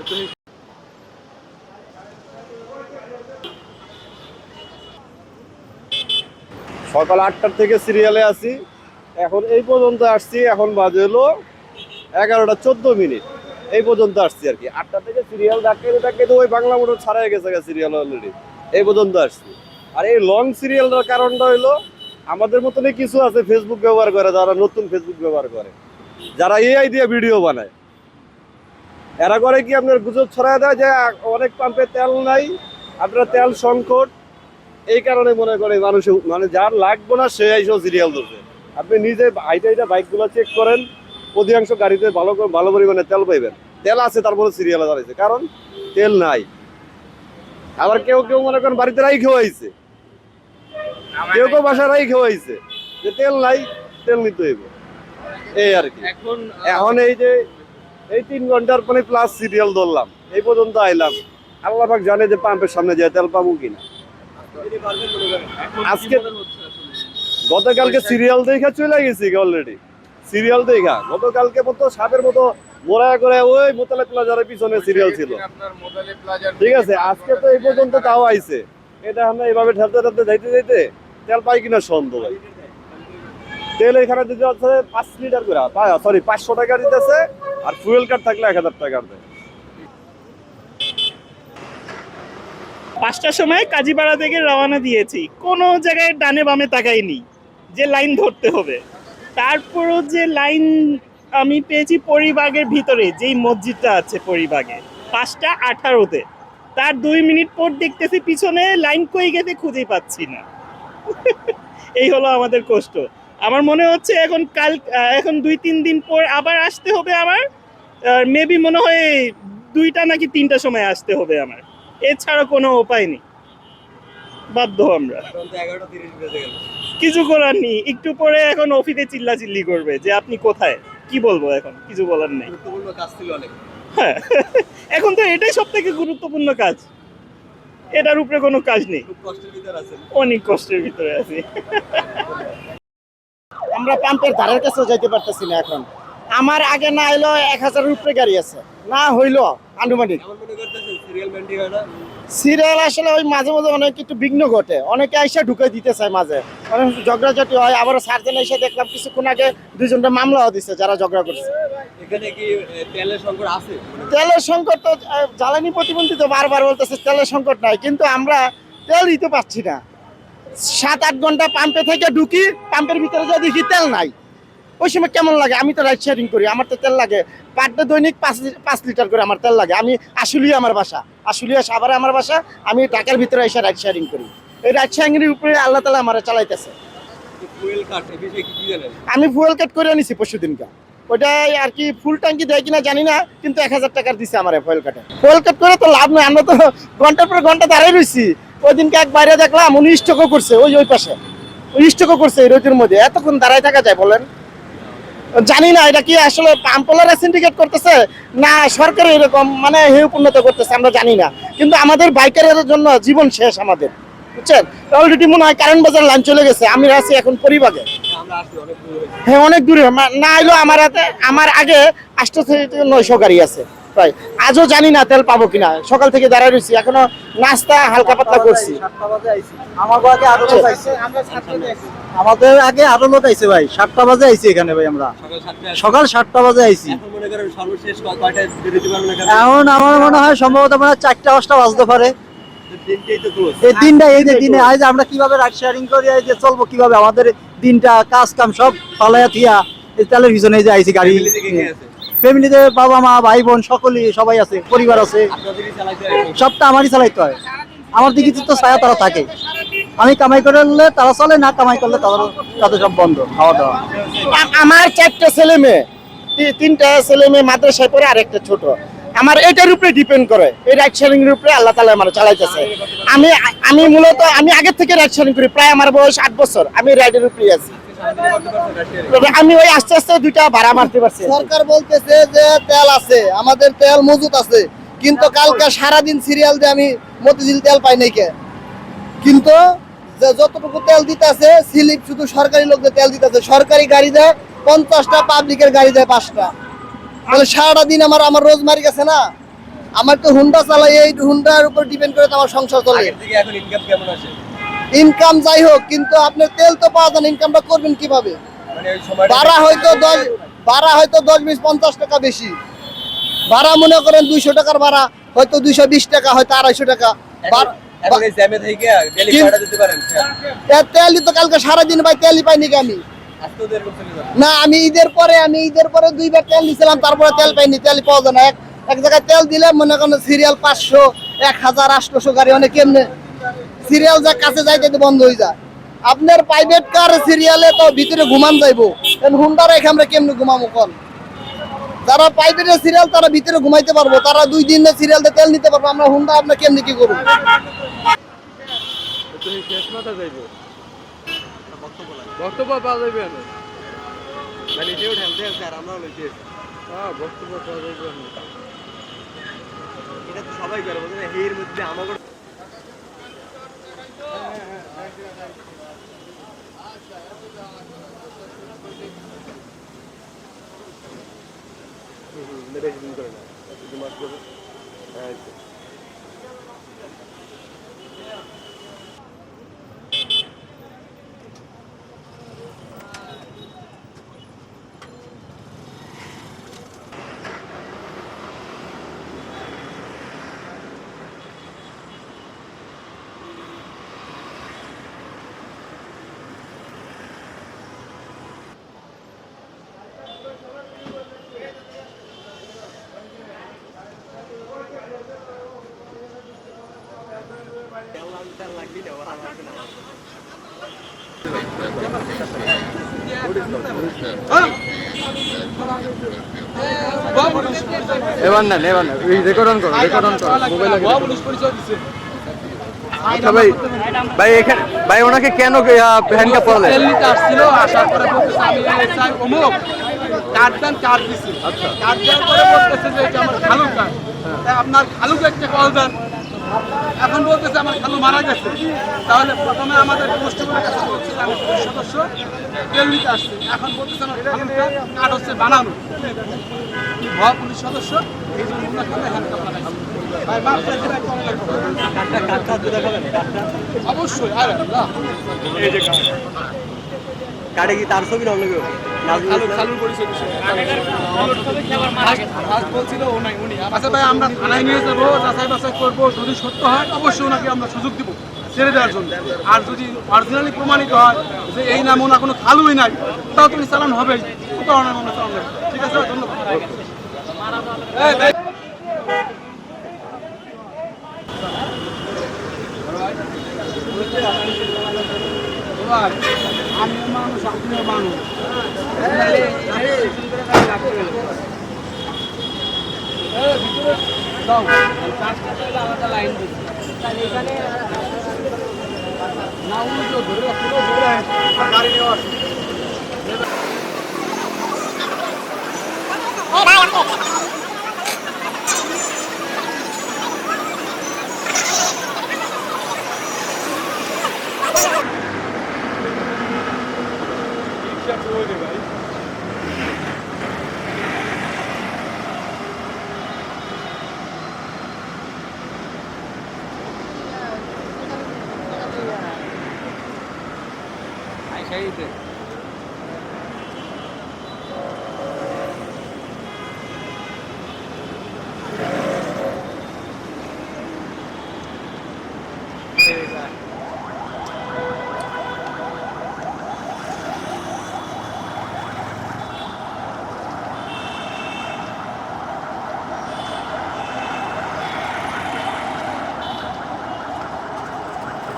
সকাল 8টার থেকে সিরিয়ালে আছি, এখন এই পর্যন্ত আসছি। এখন বাজে হলো 11টা 14 মিনিট, এই পর্যন্ত আসছি আর কি। 8টা থেকে সিরিয়াল ডাকতে ওই বাংলা মোটর ছাড়াই গেছে সিরিয়াল অলরেডি, এই পর্যন্ত আসছি। আর এই লং সিরিয়ালটার কারণটা হলো আমাদের মতনই কিছু আছে ফেসবুক ব্যবহার করে, যারা নতুন ফেসবুক ব্যবহার করে, যারা এআই দিয়ে ভিডিও বানায়। এরা করে কি আপনার গুজব ছড়ায় দেয় যে অনেক পাম্পে তেল নাই, আপনার তেল সংকট। এই কারণে মনে করে মানুষ, মানে যার লাগবে না সে এইসব সিরিয়াল ধরছে। আপনি নিজে হাইটা বাইকগুলো চেক করেন, অধিকাংশ গাড়িতে ভালো পরিমাণে তেল পাইবেন। তেল আছে তারপরে সিরিয়ালে দাঁড়াইছে, কারণ তেল নাই। আবার কেউ কেউ মনে করেন বাড়িতে রাই খাওয়াইছে, কেউ কেউ বাসায় রাই খাওয়াইছে যে তেল নাই, তেল নিতে হইব, এই আর কি। এখন এই যে এই 3 ঘন্টার পরে প্লাস সিরিয়াল ধরলাম, এই পর্যন্ত আইলাম। আল্লাহ পাক জানে যে পাম্পের সামনে যায় তেল পাবো কিনা। আজকে গতকালকে সিরিয়াল দেখা চলে গেছি অলরেডি। সিরিয়াল দেখা গতকালকে মতো সাপের মতো মোড়া করে ওই মোতালে প্লাজারের পিছনে সিরিয়াল ছিল, ঠিক আছে। আজকে তো এই পর্যন্ত তাও আইছে। এটা আমরা এইভাবে ঠেলতে ঠেলতে যাইতে যাইতে তেল পাই কিনা সন্দেহ ভাই। তেল এখানে দিতে হচ্ছে 5 লিটার করে, সরি 500 টাকা দিতেছে, আর ফুয়েল কার্ড থাকলে 1000 টাকা দেয়। 5টার সময় কাজীপাড়া থেকে রওনা দিয়েছি, কোনো জায়গায় ডানে বামে তাকাইনি যে লাইন ধরতে হবে। তারপরও যে লাইন আমি পেয়েছি পরিবাগের ভিতরে, যেই মসজিদটা আছে পরিবাগে, 5টা 18-তে। তার 2 মিনিট পর দেখতেছি পিছনে লাইন কই গেছে খুঁজেই পাচ্ছি না। এই হলো আমাদের কষ্ট। আমার মনে হচ্ছে এখন 2-3 দিন পর আবার আসতে হবে আমার। মেবি মনে হয় 2টা নাকি 3টার সময় আসতে হবে আমার, এছাড়া কোনো উপায় নেই, বাধ্য আমরা। কিছু করার নেই, একটু পরে এখন অফিসে চিল্লাচিল্লি করবে যে আপনি কোথায়, কি বলবো, এখন কিছু বলার নেই। হ্যাঁ, এখন তো এটাই সব থেকে গুরুত্বপূর্ণ কাজ, এটার উপরে কোনো কাজ নেই। অনেক কষ্টের ভিতরে আছি। আমরা পাম্পের ধারের কাছেও যাইতে পারতেছি না এখন। আমার আগে না হইলো 1000-এর উপরে গাড়ি আছে, না হইলো আনুমানিক সিরিয়াল। আসলে ওই মাঝে মাঝে অনেক একটু বিঘ্ন ঘটে, অনেকে আইসা ঢুকাই দিতে চায়, মাঝে অনেক ঝগড়াঝাটি হয়। আবার সার্জেন এসে দেখলাম কিছুক্ষণ আগে 2জনটা মামলাও দিচ্ছে যারা ঝগড়া করছে। এখানে কি তেলের সংকট আছে? তেলের সংকট তো জ্বালানি প্রতিমন্ত্রী তো বারবার বলতেছে তেলের সংকট নাই, কিন্তু আমরা তেল দিতে পারছি না। 7-8 ঘন্টা পাম্পে থেকে ঢুকি, পাম্পের ভিতরে যা দেখি তেল নাই। ওই সময় কেমন লাগে? আমি তো রাইড শেয়ারিং করি, আমার তো তেল লাগে পার ডে দৈনিক 5 লিটার করে আমার তেল লাগে। আমি আশুলিয়া আমার বাসা, আশুলিয়া সাভারে আমার বাসা। আমি ঢাকার ভিতরে এসে রাইড শেয়ারিং করি। এই রাইড শেয়ারিংয়ের উপরে আল্লাহ তাআলা আমার চালাইতেছে। আমি ফুয়েল কাট করে আনিছি পরশুদিনকা, ওইটাই আর কি। ফুল ট্যাঙ্কি দেয় কিনা জানি না, কিন্তু 1000 টাকার দিছে আমার ফুয়েল কাটে। ফুয়েল কাট করে তো লাভ নেই, আমরা তো ঘন্টার পর ঘন্টা দাঁড়াই রয়েছি। ওই দিনকে এক বাইরে দেখলাম উনি স্টকও করছে, ওই পাশে স্টকও করছে এই রোদের মধ্যে। এতক্ষণ দাঁড়ায় থাকা যায় বলেন? জানি না এটা কি আসলে পাম্পলারা সিন্ডিকেট করতেছে না সরকার এরকম মানে উন্নত করতেছে, আমরা জানি না। কিন্তু আমাদের বাইকারের জন্য জীবন শেষ আমাদের, বুঝছেন? অলরেডি মনে হয় কারণ বাজার লাইন চলে গেছে, আমি আছি এখন পরিবাগে। হ্যাঁ, অনেক দূরে না এলো আমার আগে 800-900 গাড়ি আছে প্রায়। আজও জানি না তেল পাবো কিনা, সকাল থেকে দাঁড়ায় রয়েছি, এখনো নাস্তা হালকা পাতলা করছি। আমাদের আগে আরো লোক আইছে ভাই, 7টা বাজে আইছি এখানে ভাই। আমরা সকাল 7টা বাজে আইছি। এখন আমার মনে হয় সম্ভবত 4টা-5টা বাজতে পারে। এই দিনটা এই যে দিনে আজ আমরা কিভাবে রাইড শেয়ারিং করি, এই যে চলবো কিভাবে, আমাদের দিনটা কাজ কাম সব পালাইয়া থিয়া এই তেলের পিছনে যে আইছি গাড়ি। ফ্যামিলিতে বাবা মা ভাই বোন সকলেই সবাই আছে, পরিবার আছে, সবটা আমারই চালাইতে হয়। আমার দিকে তো ছায়া তারা থাকে, আমি কামাই করলে তারা চলে, না কামাই করলে তাদের সব বন্ধ, খাওয়া দাওয়া। আমার 4টা ছেলে মেয়ে, 3টা ছেলে মেয়ে মাদ্রাসায় পড়ে, আর একটা ছোট। আমার এটার উপরে ডিপেন্ড করে, এই রাইড শেয়ারিং এর উপরে আল্লাহ তাআলা আমার চালাইতেছে। আমি মূলত আমি আগের থেকে রাইড শেয়ারিং করি, প্রায় আমার বয়স 8 বছর আমি রাইডের উপরে আছি। আমি ওই আস্তে আস্তে 2টা ভাড়া মারতে পারছি। সরকার বলতেছে যে তেল আছে, আমাদের তেল মজুত আছে, কিন্তু কালকে সারাদিন সিরিয়াল দিয়ে আমি মতিঝিল তেল পাই নাই কে। কিন্তু যতটুকু তেল দিতেছে স্লিপ শুধু সরকারি লোকদের তেল দিতেছে, সরকারি গাড়ি দেয় 50টা, পাবলিকের গাড়ি দেয় 5টা। তাহলে সারাটা দিন আমার রোজমারি গেছে না। আমার তো হুন্ডা চালাই, এই হুন্ডার উপর ডিপেন্ড করে তো আমার সংসার চলে। আগের থেকে এখন ইনকাম কেমন আছে? ইনকাম যাই হোক, কিন্তু আপনার তেল তো পাওয়া যায় না, ইনকামটা করবেন কিভাবে? মানে ওই সময়টা ভাড়া হয়তো 20-20 টাকা বেশি ভাড়া, মনে করেন 200 টাকার ভাড়া হয়তো 220 টাকা, হয়তো 250 টাকা। এখন এই জ্যামে থেকে ডেলি কিন্তু- ভাড়া দিতে পারেন? তেলই তো কালকে সারাদিন ভাই তেলই পাইনি কি আমি। আজকেও তো এরকম চলে যাবে। না, আমি ঈদের পরে 2 বার তেল দিছিলাম, তারপরে তেল পাইনি, তেল পাওয়া যায় না। এক জায়গায় তেল দিলে মনে করেন সিরিয়াল 500, 1000, 800 গাড়ি অনেক, কেমনে সিরিয়াল যা কাছে যাইতে বন্ধ হয়ে যায়। আপনার প্রাইভেট কার সিরিয়ালে তো ভিতরে ঘুমান যাইবো, হুন্ডা রেখে আমরা কেমনে ঘুমাবো কোন? যারা প্রাইভেটের সিরিয়াল তারা ভিতরে ঘুমাইতে পারবো, তারা 2 দিনের সিরিয়াল তেল নিতে পারবো, আমরা হুন্ডা আমরা কেমনে কি করবো? বক্তব্য পাওয়া যাবে না। মানে এটাও ঢালতে আছে আর আমরাও লইতে আছি। হ্যাঁ, বক্তব্য পাওয়া যাবে না। এটা তো সবাই করে, বুঝলেন? এর মধ্যে আমাকে বেশি দিন করে না, 2 মাস করে। হ্যাঁ, এবার না রেকর্ড অন করো মোবাইল আচ্ছা ভাই, এখানে ভাই ওনাকে কেন হ্যান্ডকাপ পরালেন? তেল নিতে আসছিল, আসার পরে বলতেছে আমি চাই অমুক, কার্ড দেন, কার্ড দিছি। কার্ড দেওয়ার পরে বলতেছে যে এটা আমার খালু কার্ড, তাই আপনার খালুকে একটা কল দেন। এখন বলতেছে আমার খালু মারা গেছে। তাহলে প্রথমে আমাদের কনস্টেবলের কাছে বলছে যে আমি পুলিশ সদস্য, তেল নিতে আসছি। এখন বলতেছে আমার খালুর কার্ড হচ্ছে বানানো, কি ভয় পুলিশ সদস্য, এই জন্য ওনাকে আমরা হ্যান্ডকাপ লাগাইছি। ভাই মাফ চাইছি ভাই, কল লাগবে। অবশ্যই, আরে আল্লাহ। কাটে কি তার ছবি রং লাগবে? আচ্ছা ভাই, আমরা থানায় নিয়ে যাবো, যাচাই বাছাই করবো, যদি সত্য হয় অবশ্যই ওনাকে আমরা সুযোগ দিব ছেড়ে দেওয়ার জন্য। আর যদি অরিজিনালি প্রমাণিত হয় যে এই নাম ওনার কোনো খালুই নাই, তাও তুমি চালান হবেই, চালান হবে। ঠিক আছে, ধন্যবাদ। আমি মানুষ, আপনিও মানুষ। আলাদা লাইন না, উল্টো ধরে গাড়ি নেওয়া